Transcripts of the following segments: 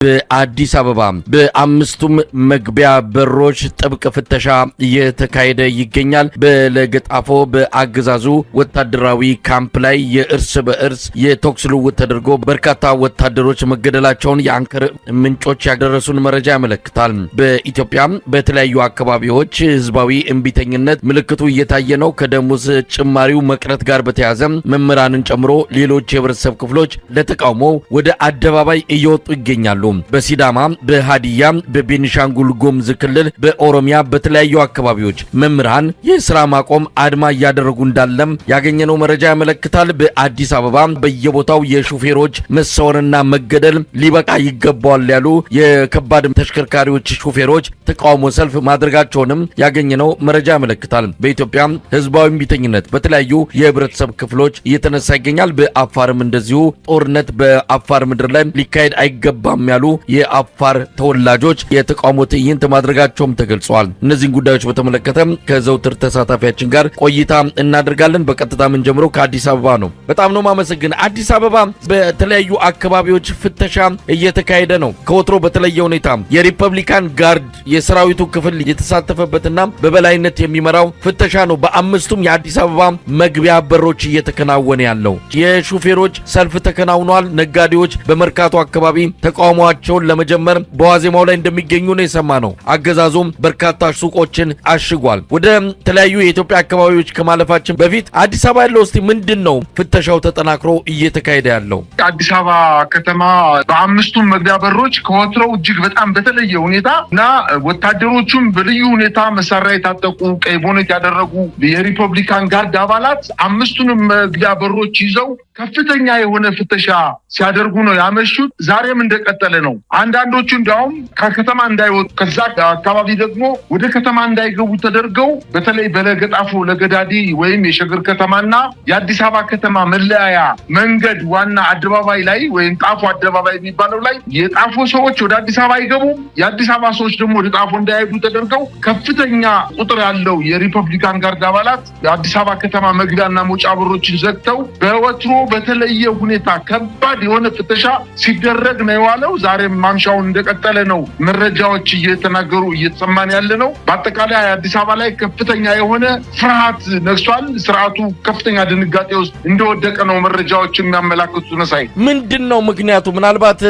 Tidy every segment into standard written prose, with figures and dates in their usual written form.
በአዲስ አበባ በአምስቱም መግቢያ በሮች ጥብቅ ፍተሻ እየተካሄደ ይገኛል። በለገጣፎ በአገዛዙ ወታደራዊ ካምፕ ላይ የእርስ በእርስ የተኩስ ልውውጥ ተደርጎ በርካታ ወታደሮች መገደላቸውን የአንከር ምንጮች ያደረሱን መረጃ ያመለክታል። በኢትዮጵያ በተለያዩ አካባቢዎች ህዝባዊ እንቢተኝነት ምልክቱ እየታየ ነው። ከደሞዝ ጭማሪው መቅረት ጋር በተያያዘ መምህራንን ጨምሮ ሌሎች የህብረተሰብ ክፍሎች ለተቃውሞ ወደ አደባባይ እየወጡ ይገኛሉ። በሲዳማ፣ በሃዲያ፣ በቤኒሻንጉል ጉሙዝ ክልል፣ በኦሮሚያ በተለያዩ አካባቢዎች መምህራን የሥራ ማቆም አድማ እያደረጉ እንዳለም ያገኘነው መረጃ ያመለክታል። በአዲስ አበባ በየቦታው የሹፌሮች መሰወርና መገደል ሊበቃ ይገባዋል ያሉ የከባድ ተሽከርካሪዎች ሹፌሮች ተቃውሞ ሰልፍ ማድረጋቸውንም ያገኘነው መረጃ ያመለክታል። በኢትዮጵያ ህዝባዊ እምቢተኝነት በተለያዩ የህብረተሰብ ክፍሎች እየተነሳ ይገኛል። በአፋርም እንደዚሁ ጦርነት በአፋር ምድር ላይ ሊካሄድ አይገባም ያሉ የአፋር ተወላጆች የተቃውሞ ትዕይንት ማድረጋቸውም ተገልጿል። እነዚህን ጉዳዮች በተመለከተ ከዘውትር ተሳታፊያችን ጋር ቆይታ እናደርጋለን። በቀጥታ ምን ጀምሮ ከአዲስ አበባ ነው። በጣም ነው ማመሰግን። አዲስ አበባ በተለያዩ አካባቢዎች ፍተሻ እየተካሄደ ነው። ከወትሮ በተለየ ሁኔታ የሪፐብሊካን ጋርድ የሰራዊቱ ክፍል የተሳተፈበትና በበላይነት የሚመራው ፍተሻ ነው በአምስቱም የአዲስ አበባ መግቢያ በሮች እየተከናወነ ያለው። የሹፌሮች ሰልፍ ተከናውኗል። ነጋዴዎች በመርካቶ አካባቢ ተቃውሟቸውን ለመጀመር በዋዜማው ላይ እንደሚገኙ ነው የሰማነው። አገዛዙም በርካታ ሱቆችን አሽጓል። ወደ ተለያዩ የኢትዮጵያ አካባቢዎች ከማለፋችን በፊት አዲስ አበባ ያለው እስቲ ምንድነው ፍተሻው ተጠናክሮ እየተካሄደ ያለው? አዲስ አበባ ከተማ በአምስቱም መግቢያ በሮች ከወትሮው እጅግ በጣም በተለየ ሁኔታ እና ወታደሮቹም በልዩ ሁኔታ መሳሪያ የታጠቁ ቀይ ቦኔት ያደረጉ የሪፐብሊካን ጋርድ አባላት አምስቱንም መግቢያ በሮች ይዘው ከፍተኛ የሆነ ፍተሻ ሲያደርጉ ነው ያመሹት። ዛሬም እንደቀጠለ ነው። አንዳንዶቹ እንዲያውም ከከተማ እንዳይወጡ ከዛ አካባቢ ደግሞ ወደ ከተማ እንዳይገቡ ተደርገው በተለይ በለገጣፎ ለገዳዲ ወይም የሸገር ከተማና የአዲስ አበባ ከተማ መለያያ መንገድ ዋና አደባባይ ላይ ወይም ጣፎ አደባባይ የሚባለው ላይ የጣፎ ሰዎች ወደ አዲስ አበባ አይገቡም፣ የአዲስ አበባ ሰዎች ደግሞ ወደ ጣፎ እንዳይሄዱ ተደርገው ከፍተኛ ቁጥር ያለው የሪፐብሊካን ጋርድ አባላት የአዲስ አበባ ከተማ መግቢያና መውጫ በሮችን ዘግተው በወትሮ በተለየ ሁኔታ ከባድ የሆነ ፍተሻ ሲደረግ ነው የዋለው። ዛሬም ማምሻውን እንደቀጠለ ነው። መረጃዎች እየተናገሩ እየተሰማን ያለ ነው። በአጠቃላይ አዲስ አበባ ላይ ከፍተኛ የሆነ ፍርሃት ነግሷል። ስርዓቱ ከፍተኛ ድንጋጤ ውስጥ እንደወደቀ ነው መረጃዎች የሚያመላክቱ። ነሳይ ምንድን ነው ምክንያቱ? ምናልባት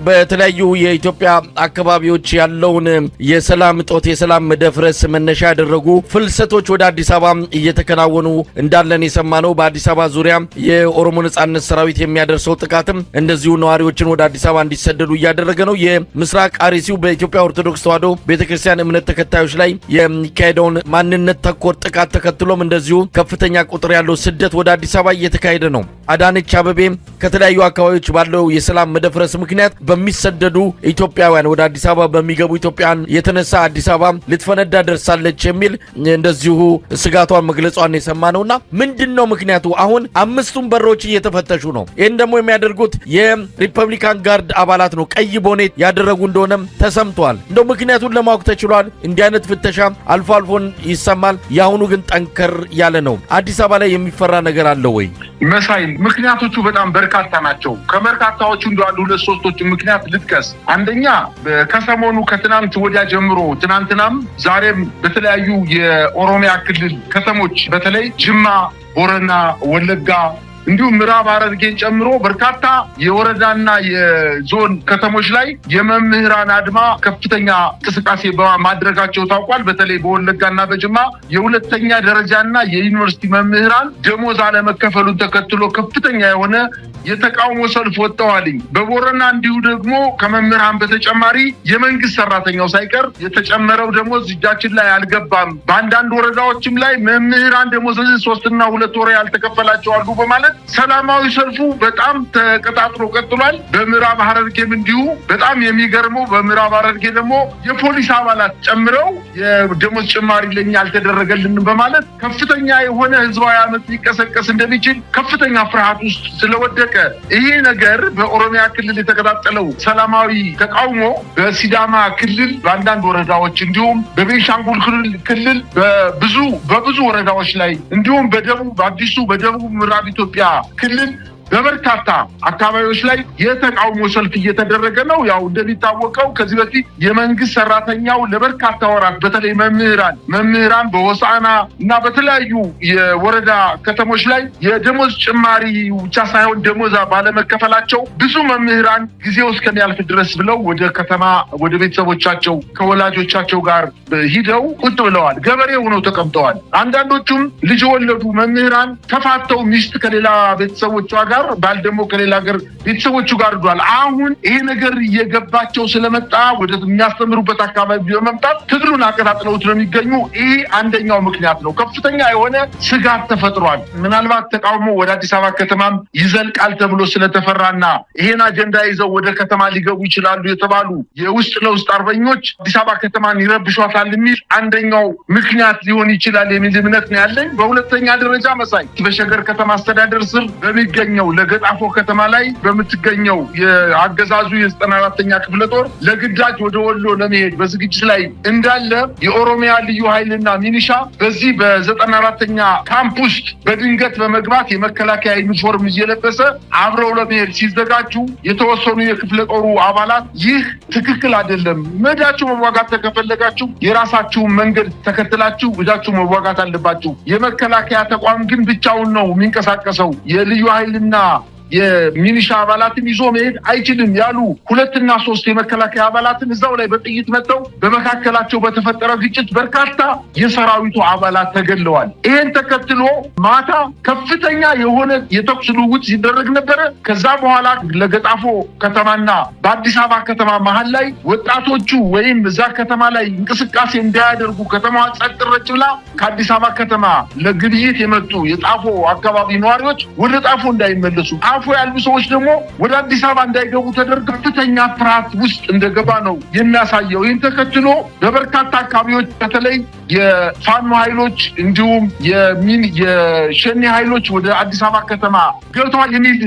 በተለያዩ የኢትዮጵያ አካባቢዎች ያለውን የሰላም እጦት የሰላም መደፍረስ መነሻ ያደረጉ ፍልሰቶች ወደ አዲስ አበባ እየተከናወኑ እንዳለን የሰማነው። በአዲስ አበባ ዙሪያ የኦሮሞ ነጻነት ሰራዊት የሚያደርሰው ጥቃትም እንደዚሁ ነዋሪዎችን ወደ አዲስ አበባ እንዲሰደዱ እያደረገ ነው። የምስራቅ አርሲው በኢትዮጵያ ኦርቶዶክስ ተዋሕዶ ቤተክርስቲያን እምነት ተከታዮች ላይ የሚካሄደውን ማንነት ተኮር ጥቃት ተከትሎም እንደዚሁ ከፍተኛ ቁጥር ያለው ስደት ወደ አዲስ አበባ እየተካሄደ ነው። አዳነች አበቤ ከተለያዩ አካባቢዎች ባለው የሰላም መደፍረስ ምክንያት በሚሰደዱ ኢትዮጵያውያን ወደ አዲስ አበባ በሚገቡ ኢትዮጵያን የተነሳ አዲስ አበባ ልትፈነዳ ደርሳለች የሚል እንደዚሁ ስጋቷን መግለጿን የሰማነውና ምንድነው ምክንያቱ? አሁን አምስቱም በሮች እየተፈተሹ ነው። ይህን ደግሞ የሚያደርጉት የሪፐብሊካን ጋርድ አባላት ነው። ቀይ ቦኔት ያደረጉ እንደሆነም ተሰምቷል። እንደው ምክንያቱን ለማወቅ ተችሏል። እንዲህ አይነት ፍተሻ አልፎ አልፎን ይሰማል። የአሁኑ ግን ጠንከር ያለ ነው። አዲስ አበባ ላይ የሚፈራ ነገር አለ ወይ? መሳይ ምክንያቶቹ በጣም በርካታ ናቸው። ከበርካታዎቹ እንዳሉ ሁለት ሶስቶቹ ምክንያት ልጥቀስ። አንደኛ ከሰሞኑ ከትናንት ወዲያ ጀምሮ ትናንትናም ዛሬም በተለያዩ የኦሮሚያ ክልል ከተሞች በተለይ ጅማ፣ ቦረና፣ ወለጋ እንዲሁም ምዕራብ ሐረርጌን ጨምሮ በርካታ የወረዳና የዞን ከተሞች ላይ የመምህራን አድማ ከፍተኛ እንቅስቃሴ በማድረጋቸው ታውቋል። በተለይ በወለጋና በጅማ የሁለተኛ ደረጃና የዩኒቨርሲቲ መምህራን ደሞዝ አለመከፈሉን ተከትሎ ከፍተኛ የሆነ የተቃውሞ ሰልፍ ወጥተዋልኝ። በቦረና እንዲሁ ደግሞ ከመምህራን በተጨማሪ የመንግስት ሰራተኛው ሳይቀር የተጨመረው ደሞዝ እጃችን ላይ አልገባም፣ በአንዳንድ ወረዳዎችም ላይ መምህራን ደሞዝ 3 እና 2 ወር ያልተከፈላቸው አሉ በማለት ሰላማዊ ሰልፉ በጣም ተቀጣጥሎ ቀጥሏል። በምዕራብ ሐረርጌም እንዲሁ በጣም የሚገርመው በምዕራብ ሐረርጌ ደግሞ የፖሊስ አባላት ጨምረው የደሞዝ ጭማሪ ለኛ አልተደረገልንም በማለት ከፍተኛ የሆነ ህዝባዊ አመጽ ሊቀሰቀስ እንደሚችል ከፍተኛ ፍርሃት ውስጥ ስለወደቀ ይሄ ነገር በኦሮሚያ ክልል የተቀጣጠለው ሰላማዊ ተቃውሞ በሲዳማ ክልል በአንዳንድ ወረዳዎች እንዲሁም በቤንሻንጉል ክልል በብዙ ወረዳዎች ላይ እንዲሁም በደቡብ አዲሱ በደቡብ ምዕራብ ኢትዮጵያ ክልል በበርካታ አካባቢዎች ላይ የተቃውሞ ሰልፍ እየተደረገ ነው። ያው እንደሚታወቀው ከዚህ በፊት የመንግስት ሰራተኛው ለበርካታ ወራት በተለይ መምህራን በሆሳዕና እና በተለያዩ የወረዳ ከተሞች ላይ የደሞዝ ጭማሪ ብቻ ሳይሆን ደሞዝ ባለመከፈላቸው ብዙ መምህራን ጊዜው እስከሚያልፍ ድረስ ብለው ወደ ከተማ ወደ ቤተሰቦቻቸው ከወላጆቻቸው ጋር ሂደው ቁጭ ብለዋል። ገበሬ ሆነው ተቀምጠዋል። አንዳንዶቹም ልጅ ወለዱ መምህራን ተፋተው ሚስት ከሌላ ቤተሰቦቿ ጋር ባል ደግሞ ከሌላ ሀገር ቤተሰቦቹ ጋር ሄዷል። አሁን ይሄ ነገር እየገባቸው ስለመጣ ወደ የሚያስተምሩበት አካባቢ በመምጣት ትግሉን አቀጣጥለውት ነው የሚገኙ። ይሄ አንደኛው ምክንያት ነው። ከፍተኛ የሆነ ስጋት ተፈጥሯል። ምናልባት ተቃውሞ ወደ አዲስ አበባ ከተማም ይዘልቃል ተብሎ ስለተፈራና ይሄን አጀንዳ ይዘው ወደ ከተማ ሊገቡ ይችላሉ የተባሉ የውስጥ ለውስጥ አርበኞች አዲስ አበባ ከተማን ይረብሿታል የሚል አንደኛው ምክንያት ሊሆን ይችላል የሚል እምነት ነው ያለኝ። በሁለተኛ ደረጃ መሳይ በሸገር ከተማ አስተዳደር ስር በሚገኘው ለገጣፎ ከተማ ላይ በምትገኘው የአገዛዙ የ94ኛ ክፍለ ጦር ለግዳጅ ወደ ወሎ ለመሄድ በዝግጅት ላይ እንዳለ የኦሮሚያ ልዩ ኃይልና ሚኒሻ በዚህ በ94ኛ ካምፕ ውስጥ በድንገት በመግባት የመከላከያ ዩኒፎርም እየለበሰ አብረው ለመሄድ ሲዘጋጁ የተወሰኑ የክፍለ ጦሩ አባላት ይህ ትክክል አይደለም፣ መዳችሁ መዋጋት ተከፈለጋችሁ የራሳችሁን መንገድ ተከትላችሁ ወዳችሁ መዋጋት አለባችሁ፣ የመከላከያ ተቋም ግን ብቻውን ነው የሚንቀሳቀሰው፣ የልዩ ኃይልና የሚኒሻ አባላትን ይዞ መሄድ አይችልም ያሉ 2 እና 3 የመከላከያ አባላትን እዛው ላይ በጥይት መተው በመካከላቸው በተፈጠረ ግጭት በርካታ የሰራዊቱ አባላት ተገድለዋል። ይሄን ተከትሎ ማታ ከፍተኛ የሆነ የተኩስ ልውውጥ ሲደረግ ነበረ። ከዛ በኋላ ለገጣፎ ከተማና በአዲስ አበባ ከተማ መሀል ላይ ወጣቶቹ ወይም እዛ ከተማ ላይ እንቅስቃሴ እንዳያደርጉ ከተማዋ ጸጥ ረጭ ብላ ከአዲስ አበባ ከተማ ለግብይት የመጡ የጣፎ አካባቢ ነዋሪዎች ወደ ጣፎ እንዳይመለሱ አፎ ያሉ ሰዎች ደግሞ ወደ አዲስ አበባ እንዳይገቡ ተደርጎ ከፍተኛ ፍርሃት ውስጥ እንደገባ ነው የሚያሳየው። ይህን ተከትሎ በበርካታ አካባቢዎች በተለይ የፋኖ ኃይሎች እንዲሁም የሸኔ ኃይሎች ወደ አዲስ አበባ ከተማ ገብተዋል የሚል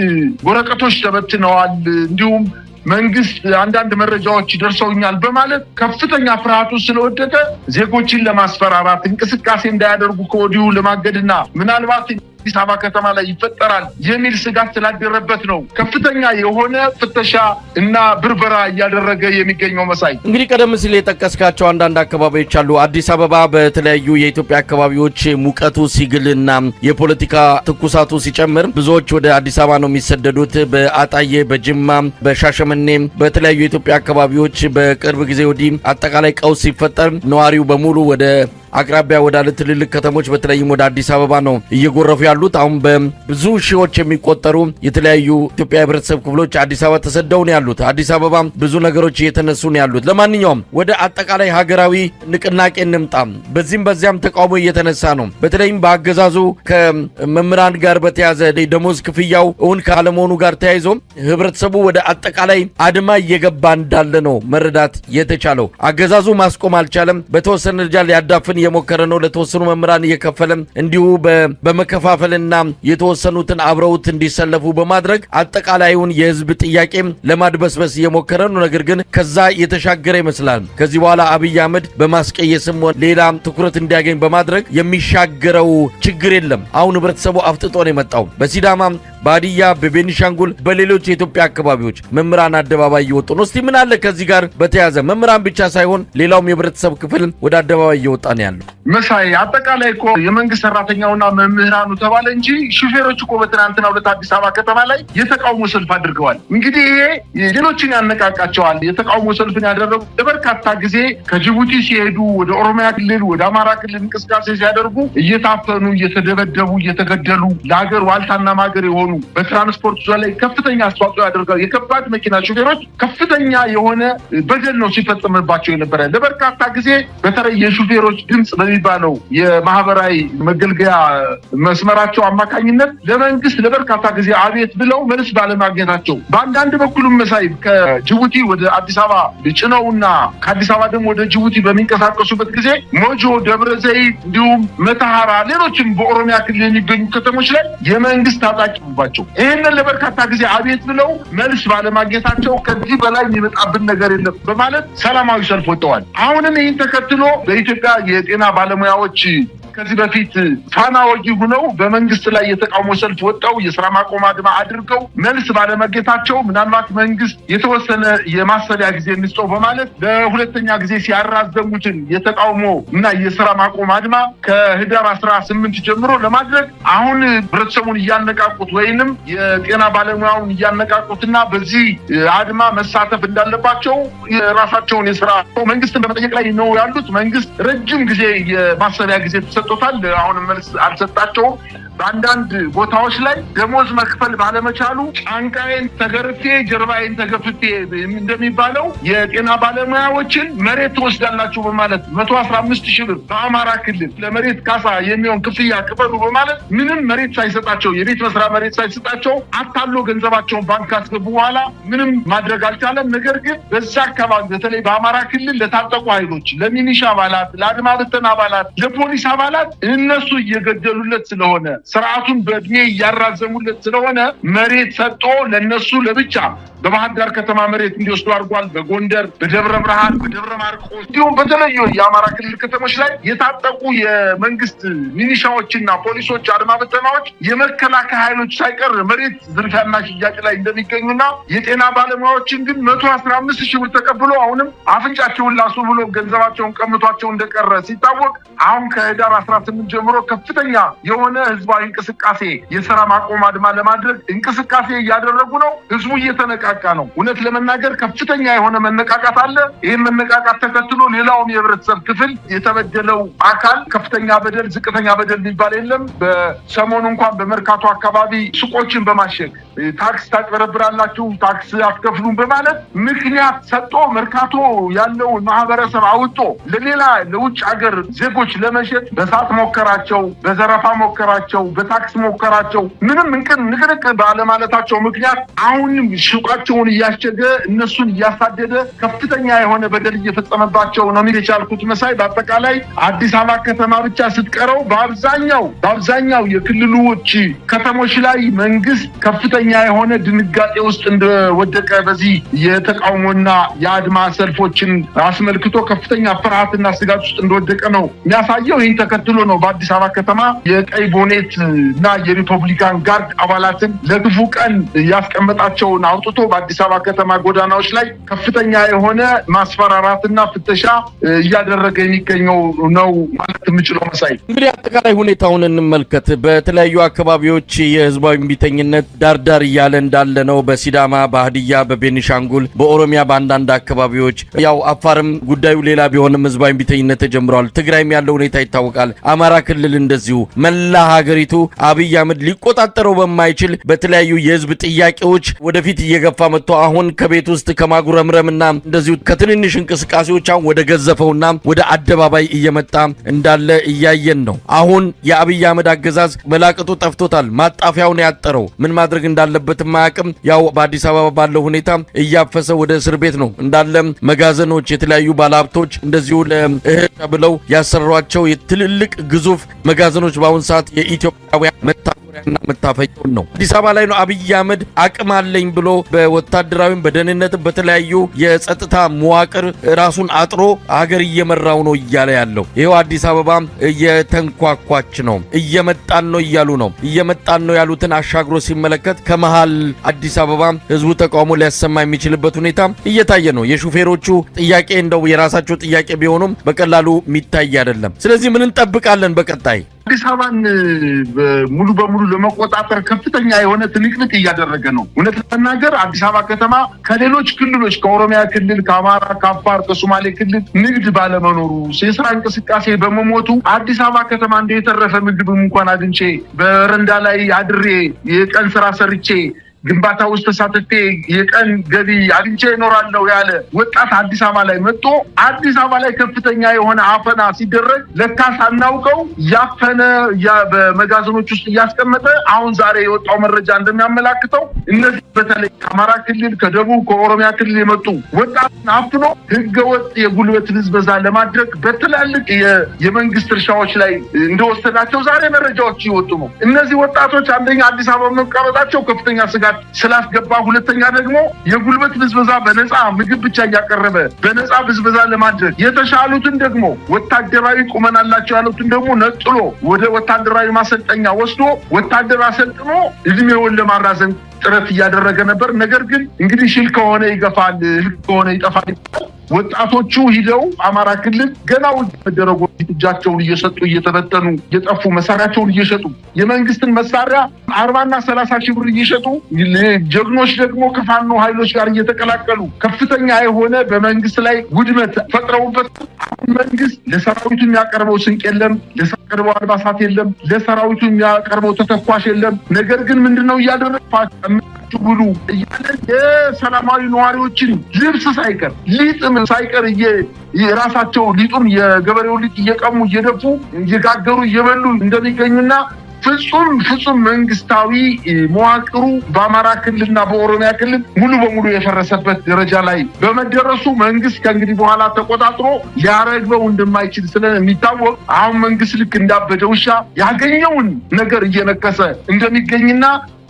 ወረቀቶች ተበትነዋል። እንዲሁም መንግስት አንዳንድ መረጃዎች ደርሰውኛል በማለት ከፍተኛ ፍርሃቱ ስለወደቀ ዜጎችን ለማስፈራራት እንቅስቃሴ እንዳያደርጉ ከወዲሁ ለማገድና ምናልባት አዲስ አበባ ከተማ ላይ ይፈጠራል የሚል ስጋት ስላደረበት ነው ከፍተኛ የሆነ ፍተሻ እና ብርበራ እያደረገ የሚገኘው። መሳይ እንግዲህ ቀደም ሲል የጠቀስካቸው አንዳንድ አካባቢዎች አሉ። አዲስ አበባ በተለያዩ የኢትዮጵያ አካባቢዎች ሙቀቱ ሲግልና የፖለቲካ ትኩሳቱ ሲጨምር ብዙዎች ወደ አዲስ አበባ ነው የሚሰደዱት። በአጣዬ፣ በጅማ፣ በሻሸመኔ በተለያዩ የኢትዮጵያ አካባቢዎች በቅርብ ጊዜ ወዲህ አጠቃላይ ቀውስ ሲፈጠር ነዋሪው በሙሉ ወደ አቅራቢያ ወዳለ ትልልቅ ከተሞች በተለይም ወደ አዲስ አበባ ነው እየጎረፉ ያሉት። አሁን በብዙ ሺዎች የሚቆጠሩ የተለያዩ ኢትዮጵያ ህብረተሰብ ክፍሎች አዲስ አበባ ተሰደው ነው ያሉት። አዲስ አበባ ብዙ ነገሮች እየተነሱ ነው ያሉት። ለማንኛውም ወደ አጠቃላይ ሀገራዊ ንቅናቄ እንምጣ። በዚህም በዚያም ተቃውሞ እየተነሳ ነው። በተለይም በአገዛዙ ከመምህራን ጋር በተያዘ ደሞዝ ክፍያው እውን ካለመሆኑ ጋር ተያይዞ ህብረተሰቡ ወደ አጠቃላይ አድማ እየገባ እንዳለ ነው መረዳት የተቻለው። አገዛዙ ማስቆም አልቻለም። በተወሰነ ደረጃ ሊያዳፍን የሞከረ ነው። ለተወሰኑ መምህራን እየከፈለ እንዲሁ በመከፋፈልና የተወሰኑትን አብረውት እንዲሰለፉ በማድረግ አጠቃላዩን የህዝብ ጥያቄ ለማድበስበስ እየሞከረ ነው። ነገር ግን ከዛ የተሻገረ ይመስላል። ከዚህ በኋላ አብይ አህመድ በማስቀየስም ሌላ ትኩረት እንዲያገኝ በማድረግ የሚሻገረው ችግር የለም። አሁን ህብረተሰቡ አፍጥጦ ነው የመጣው። በሲዳማ፣ በሀዲያ፣ በቤኒሻንጉል፣ በሌሎች የኢትዮጵያ አካባቢዎች መምህራን አደባባይ እየወጡ ነው። እስቲ ምን አለ ከዚህ ጋር በተያዘ መምህራን ብቻ ሳይሆን ሌላውም የህብረተሰብ ክፍል ወደ አደባባይ እየወጣ ነው ያለው? መሳይ አጠቃላይ እኮ የመንግስት ሰራተኛውና መምህራኑ ተባለ እንጂ ሹፌሮች እኮ በትናንትናው ዕለት አዲስ አበባ ከተማ ላይ የተቃውሞ ሰልፍ አድርገዋል። እንግዲህ ይሄ ሌሎችን ያነቃቃቸዋል። የተቃውሞ ሰልፍን ያደረጉ ለበርካታ ጊዜ ከጅቡቲ ሲሄዱ ወደ ኦሮሚያ ክልል፣ ወደ አማራ ክልል እንቅስቃሴ ሲያደርጉ እየታፈኑ፣ እየተደበደቡ፣ እየተገደሉ ለሀገር ዋልታና ማገር የሆኑ በትራንስፖርት ዙሪያ ላይ ከፍተኛ አስተዋጽኦ ያደርጋሉ የከባድ መኪና ሹፌሮች ከፍተኛ የሆነ በደል ነው ሲፈጸምባቸው የነበረ። ለበርካታ ጊዜ በተለይ የሹፌሮች ድምጽ በሚባለው የማህበራዊ መገልገያ መስመራቸው አማካኝነት ለመንግስት ለበርካታ ጊዜ አቤት ብለው መልስ ባለማግኘታቸው በአንዳንድ በኩልም መሳይ ከጅቡቲ ወደ አዲስ አበባ ጭነውና ከአዲስ አበባ ደግሞ ወደ ጅቡቲ በሚንቀሳቀሱበት ጊዜ ሞጆ፣ ደብረ ዘይት እንዲሁም መተሐራ ሌሎችም በኦሮሚያ ክልል የሚገኙ ከተሞች ላይ የመንግስት ታጣቂ ባቸው ይህንን ለበርካታ ጊዜ አቤት ብለው መልስ ባለማግኘታቸው ከዚህ በላይ የሚመጣብን ነገር የለም በማለት ሰላማዊ ሰልፍ ወጥተዋል። አሁንም ይህን ተከትሎ በኢትዮጵያ የጤና ባለሙያዎች ከዚህ በፊት ፋና ወጊ ሆነው በመንግስት ላይ የተቃውሞ ሰልፍ ወጣው የስራ ማቆም አድማ አድርገው መልስ ባለመገታቸው ምናልባት መንግስት የተወሰነ የማሰቢያ ጊዜ እንስጠው በማለት ለሁለተኛ ጊዜ ሲያራዘሙትን የተቃውሞ እና የስራ ማቆም አድማ ከህዳር 18 ጀምሮ ለማድረግ አሁን ህብረተሰቡን እያነቃቁት ወይንም የጤና ባለሙያውን እያነቃቁትና በዚህ አድማ መሳተፍ እንዳለባቸው የራሳቸውን የስራ መንግስትን በመጠየቅ ላይ ነው ያሉት። መንግስት ረጅም ጊዜ የማሰቢያ ጊዜ ተሰጥቶታል። አሁንም መልስ አልሰጣቸውም። በአንዳንድ ቦታዎች ላይ ደሞዝ መክፈል ባለመቻሉ ጫንቃዬን ተገርፌ ጀርባዬን ተገፍፌ እንደሚባለው የጤና ባለሙያዎችን መሬት ትወስዳላችሁ በማለት 115,000 ብር በአማራ ክልል ለመሬት ካሳ የሚሆን ክፍያ ክፈሉ በማለት ምንም መሬት ሳይሰጣቸው የቤት መስሪያ መሬት ሳይሰጣቸው አታሎ ገንዘባቸውን ባንክ ካስገቡ በኋላ ምንም ማድረግ አልቻለም። ነገር ግን በዛ አካባቢ በተለይ በአማራ ክልል ለታጠቁ ኃይሎች፣ ለሚኒሻ አባላት፣ ለአድማ ብተና አባላት፣ ለፖሊስ አባላት እነሱ እየገደሉለት ስለሆነ ስርዓቱን በእድሜ እያራዘሙለት ስለሆነ መሬት ሰጥቶ ለነሱ ለብቻ በባህር ዳር ከተማ መሬት እንዲወስዱ አድርጓል። በጎንደር፣ በደብረ ብርሃን፣ በደብረ ማርቆስ እንዲሁም በተለያዩ የአማራ ክልል ከተሞች ላይ የታጠቁ የመንግስት ሚኒሻዎችና ፖሊሶች፣ አድማ ብተናዎች፣ የመከላከያ ኃይሎች ሳይቀር መሬት ዝርፊያና ሽያጭ ላይ እንደሚገኙና የጤና ባለሙያዎችን ግን 115,000 ብር ተቀብሎ አሁንም አፍንጫቸውን ላሱ ብሎ ገንዘባቸውን ቀምቷቸው እንደቀረ ሲታወቅ አሁን ከህዳር 18 ጀምሮ ከፍተኛ የሆነ ህዝባዊ እንቅስቃሴ የስራ ማቆም አድማ ለማድረግ እንቅስቃሴ እያደረጉ ነው። ህዝቡ እየተነቃቃ ነው። እውነት ለመናገር ከፍተኛ የሆነ መነቃቃት አለ። ይህን መነቃቃት ተከትሎ ሌላውም የህብረተሰብ ክፍል የተበደለው አካል ከፍተኛ በደል፣ ዝቅተኛ በደል የሚባል የለም። በሰሞኑ እንኳን በመርካቶ አካባቢ ሱቆችን በማሸግ ታክስ ታጭበረብራላችሁ፣ ታክስ አትከፍሉም በማለት ምክንያት ሰጥቶ መርካቶ ያለውን ማህበረሰብ አውጦ ለሌላ ለውጭ ሀገር ዜጎች ለመሸጥ በሳት ሞከራቸው፣ በዘረፋ ሞከራቸው፣ በታክስ ሞከራቸው ምንም ንቅንቅ ባለማለታቸው ምክንያት አሁንም ሱቃቸውን እያሸገ እነሱን እያሳደደ ከፍተኛ የሆነ በደል እየፈጸመባቸው ነው የሚል የቻልኩት መሳይ። በአጠቃላይ አዲስ አበባ ከተማ ብቻ ስትቀረው በአብዛኛው የክልሎች ከተሞች ላይ መንግስት ከፍተኛ የሆነ ድንጋጤ ውስጥ እንደወደቀ በዚህ የተቃውሞና የአድማ ሰልፎችን አስመልክቶ ከፍተኛ ፍርሃትና ስጋት ውስጥ እንደወደቀ ነው የሚያሳየው። ይህን ተከትሎ ነው በአዲስ አበባ ከተማ የቀይ ቦኔት እና የሪፐብሊካን ጋርድ አባላትን ለክፉ ቀን ያስቀመጣቸውን አውጥቶ በአዲስ አበባ ከተማ ጎዳናዎች ላይ ከፍተኛ የሆነ ማስፈራራትና ፍተሻ እያደረገ የሚገኘው ነው ማለት የምችለው መሳይ። እንግዲህ አጠቃላይ ሁኔታውን እንመልከት። በተለያዩ አካባቢዎች የህዝባዊ እምቢተኝነት ዳርዳር እያለ እንዳለ ነው። በሲዳማ፣ በሀዲያ፣ በቤኒሻንጉል፣ በኦሮሚያ በአንዳንድ አካባቢዎች ያው አፋርም ጉዳዩ ሌላ ቢሆንም ህዝባዊ እምቢተኝነት ተጀምሯል። ትግራይም ያለው ሁኔታ ይታወቃል። አማራ ክልል እንደዚሁ መላ ሀገሪቱ አብይ አህመድ ሊቆጣጠረው በማይችል በተለያዩ የህዝብ ጥያቄዎች ወደፊት እየገፋ መጥቶ አሁን ከቤት ውስጥ ከማጉረምረምና እንደዚሁ ከትንንሽ እንቅስቃሴዎች አሁን ወደ ገዘፈውና ወደ አደባባይ እየመጣ እንዳለ እያየን ነው። አሁን የአብይ አህመድ አገዛዝ መላቀጡ ጠፍቶታል። ማጣፊያውን ያጠረው ምን ማድረግ እንዳለበት ማያቅም። ያው በአዲስ አበባ ባለው ሁኔታ እያፈሰ ወደ እስር ቤት ነው እንዳለ። መጋዘኖች፣ የተለያዩ ባለሀብቶች እንደዚሁ ለእህል ብለው ያሰሯቸው የትልልቅ ግዙፍ መጋዘኖች በአሁን ሰዓት የኢትዮጵያውያን መታወሪያና መታፈቂያውን ነው። አዲስ አበባ ላይ ነው አብይ አህመድ አቅም አለኝ ብሎ በወታደራዊም በደህንነትም በተለያዩ የጸጥታ መዋቅር ራሱን አጥሮ ሀገር እየመራው ነው እያለ ያለው። ይሄው አዲስ አበባ እየተንኳኳች ነው፣ እየመጣን ነው እያሉ ነው። እየመጣን ነው ያሉትን አሻግሮ ሲመለከት ከመሃል አዲስ አበባ ህዝቡ ተቃውሞ ሊያሰማ የሚችልበት ሁኔታ እየታየ ነው። የሹፌሮቹ ጥያቄ እንደው የራሳቸው ጥያቄ ቢሆኑም በቀላሉ የሚታይ አይደለም። ስለዚህ ምን እንጠብቃለን በቀጣይ? አዲስ አበባን ሙሉ በሙሉ ለመቆጣጠር ከፍተኛ የሆነ ትንቅንቅ እያደረገ ነው። እውነት ለመናገር አዲስ አበባ ከተማ ከሌሎች ክልሎች ከኦሮሚያ ክልል፣ ከአማራ፣ ከአፋር፣ ከሶማሌ ክልል ንግድ ባለመኖሩ የስራ እንቅስቃሴ በመሞቱ አዲስ አበባ ከተማ እንደ የተረፈ ምግብም እንኳን አግኝቼ በረንዳ ላይ አድሬ የቀን ስራ ሰርቼ ግንባታ ውስጥ ተሳትፌ የቀን ገቢ አግኝቼ እኖራለሁ ያለ ወጣት አዲስ አበባ ላይ መጥቶ አዲስ አበባ ላይ ከፍተኛ የሆነ አፈና ሲደረግ ለካ ሳናውቀው ያፈነ በመጋዘኖች ውስጥ እያስቀመጠ አሁን ዛሬ የወጣው መረጃ እንደሚያመላክተው እነዚህ በተለይ ከአማራ ክልል፣ ከደቡብ፣ ከኦሮሚያ ክልል የመጡ ወጣትን አፍኖ ህገወጥ የጉልበት ብዝበዛ ለማድረግ በትላልቅ የመንግስት እርሻዎች ላይ እንደወሰዳቸው ዛሬ መረጃዎች ይወጡ ነው። እነዚህ ወጣቶች አንደኛ አዲስ አበባ መቀመጣቸው ከፍተኛ ስጋ ማዕከላት ስላስገባ፣ ሁለተኛ ደግሞ የጉልበት ብዝበዛ በነፃ ምግብ ብቻ እያቀረበ በነፃ ብዝበዛ ለማድረግ የተሻሉትን ደግሞ ወታደራዊ ቁመና አላቸው ያሉትን ደግሞ ነጥሎ ወደ ወታደራዊ ማሰልጠኛ ወስዶ ወታደር አሰልጥኖ እድሜውን ለማራዘም ጥረት እያደረገ ነበር። ነገር ግን እንግዲህ ሽል ከሆነ ይገፋል፣ ህግ ከሆነ ይጠፋል። ወጣቶቹ ሂደው አማራ ክልል ገና ውጭ መደረጉ እጃቸውን እየሰጡ እየተበተኑ እየጠፉ መሳሪያቸውን እየሸጡ የመንግስትን መሳሪያ 40 እና 30 ሺህ ብር እየሸጡ ጀግኖች ደግሞ ከፋኖ ኃይሎች ጋር እየተቀላቀሉ ከፍተኛ የሆነ በመንግስት ላይ ውድመት ፈጥረውበት መንግስት ለሰራዊቱ የሚያቀርበው ስንቅ የለም፣ ለሰራዊቱ አልባሳት የለም፣ ለሰራዊቱ የሚያቀርበው ተተኳሽ የለም። ነገር ግን ምንድነው እያደረገ ብሉ እያለ የሰላማዊ ነዋሪዎችን ልብስ ሳይቀር ሊጥም ሳይቀር የራሳቸው ሊጡን የገበሬውን ሊጥ እየቀሙ እየደፉ እየጋገሩ እየበሉ እንደሚገኙና ፍጹም መንግስታዊ መዋቅሩ በአማራ ክልልና በኦሮሚያ ክልል ሙሉ በሙሉ የፈረሰበት ደረጃ ላይ በመደረሱ መንግስት ከእንግዲህ በኋላ ተቆጣጥሮ ሊያረግበው እንደማይችል ስለሚታወቅ አሁን መንግስት ልክ እንዳበደ ውሻ ያገኘውን ነገር እየነከሰ እንደሚገኝና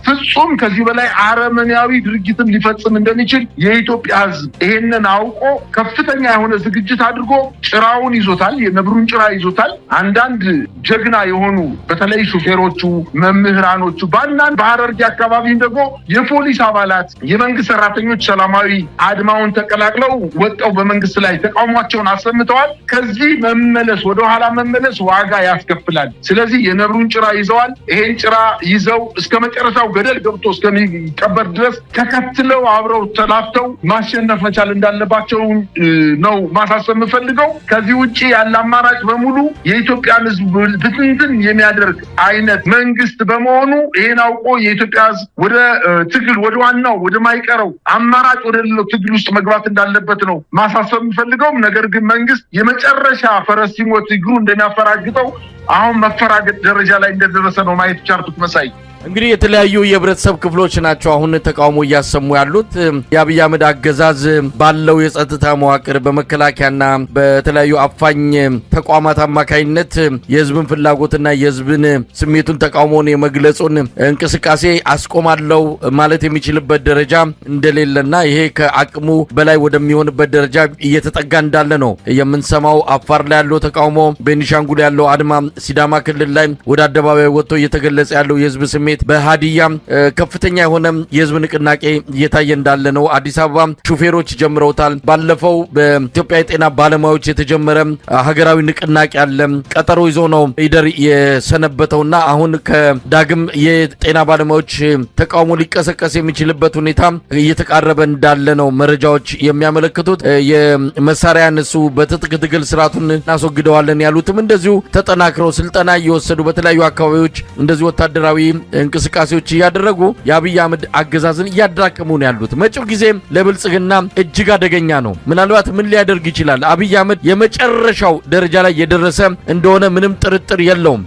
ፍጹም ከዚህ በላይ አረመኔያዊ ድርጊትን ሊፈጽም እንደሚችል የኢትዮጵያ ሕዝብ ይሄንን አውቆ ከፍተኛ የሆነ ዝግጅት አድርጎ ጭራውን ይዞታል፣ የነብሩን ጭራ ይዞታል። አንዳንድ ጀግና የሆኑ በተለይ ሹፌሮቹ፣ መምህራኖቹ በአንዳንድ በሐረርጌ አካባቢም ደግሞ የፖሊስ አባላት፣ የመንግስት ሰራተኞች ሰላማዊ አድማውን ተቀላቅለው ወጣው በመንግስት ላይ ተቃውሟቸውን አሰምተዋል። ከዚህ መመለስ ወደኋላ መመለስ ዋጋ ያስከፍላል። ስለዚህ የነብሩን ጭራ ይዘዋል። ይሄን ጭራ ይዘው እስከ መጨረሻው ገደል ገብቶ እስከሚቀበር ድረስ ተከትለው አብረው ተላፍተው ማሸነፍ መቻል እንዳለባቸው ነው ማሳሰብ የምፈልገው። ከዚህ ውጪ ያለ አማራጭ በሙሉ የኢትዮጵያን ህዝብ ብትንትን የሚያደርግ አይነት መንግስት በመሆኑ ይሄን አውቆ የኢትዮጵያ ህዝብ ወደ ትግል ወደ ዋናው ወደ ማይቀረው አማራጭ ወደ ሌላው ትግል ውስጥ መግባት እንዳለበት ነው ማሳሰብ የምፈልገው። ነገር ግን መንግስት የመጨረሻ ፈረስ ሲሞት እግሩ እንደሚያፈራግጠው አሁን መፈራገጥ ደረጃ ላይ እንደደረሰ ነው ማየት ቻልኩት። መሳይ እንግዲህ የተለያዩ የህብረተሰብ ክፍሎች ናቸው አሁን ተቃውሞ እያሰሙ ያሉት። የአብይ አህመድ አገዛዝ ባለው የጸጥታ መዋቅር በመከላከያና በተለያዩ አፋኝ ተቋማት አማካይነት የህዝብን ፍላጎትና የህዝብን ስሜቱን ተቃውሞን የመግለጹን እንቅስቃሴ አስቆማለሁ ማለት የሚችልበት ደረጃ እንደሌለና ይሄ ከአቅሙ በላይ ወደሚሆንበት ደረጃ እየተጠጋ እንዳለ ነው የምንሰማው። አፋር ላይ ያለው ተቃውሞ፣ ቤኒሻንጉል ያለው አድማ፣ ሲዳማ ክልል ላይ ወደ አደባባይ ወጥቶ እየተገለጸ ያለው የህዝብ ስሜት፣ በሃዲያ ከፍተኛ የሆነ የህዝብ ንቅናቄ እየታየ እንዳለ ነው። አዲስ አበባ ሹፌሮች ጀምረውታል። ባለፈው በኢትዮጵያ የጤና ባለሙያዎች የተጀመረ ሀገራዊ ንቅናቄ አለ። ቀጠሮ ይዞ ነው ኢደር የሰነበተውና አሁን ከዳግም የጤና ባለሙያዎች ተቃውሞ ሊቀሰቀስ የሚችልበት ሁኔታ እየተቃረበ እንዳለ ነው መረጃዎች የሚያመለክቱት። የመሳሪያ እነሱ በትጥቅ ትግል ስርዓቱን እናስወግደዋለን ያሉትም እንደዚሁ ተጠናክረው ስልጠና እየወሰዱ በተለያዩ አካባቢዎች እንደዚሁ ወታደራዊ እንቅስቃሴዎች እያደረጉ የአብይ አህመድ አገዛዝን እያዳከሙ ነው ያሉት። መጪው ጊዜ ለብልጽግና እጅግ አደገኛ ነው። ምናልባት ምን ሊያደርግ ይችላል? አብይ አህመድ የመጨረሻው ደረጃ ላይ የደረሰ እንደሆነ ምንም ጥርጥር የለውም።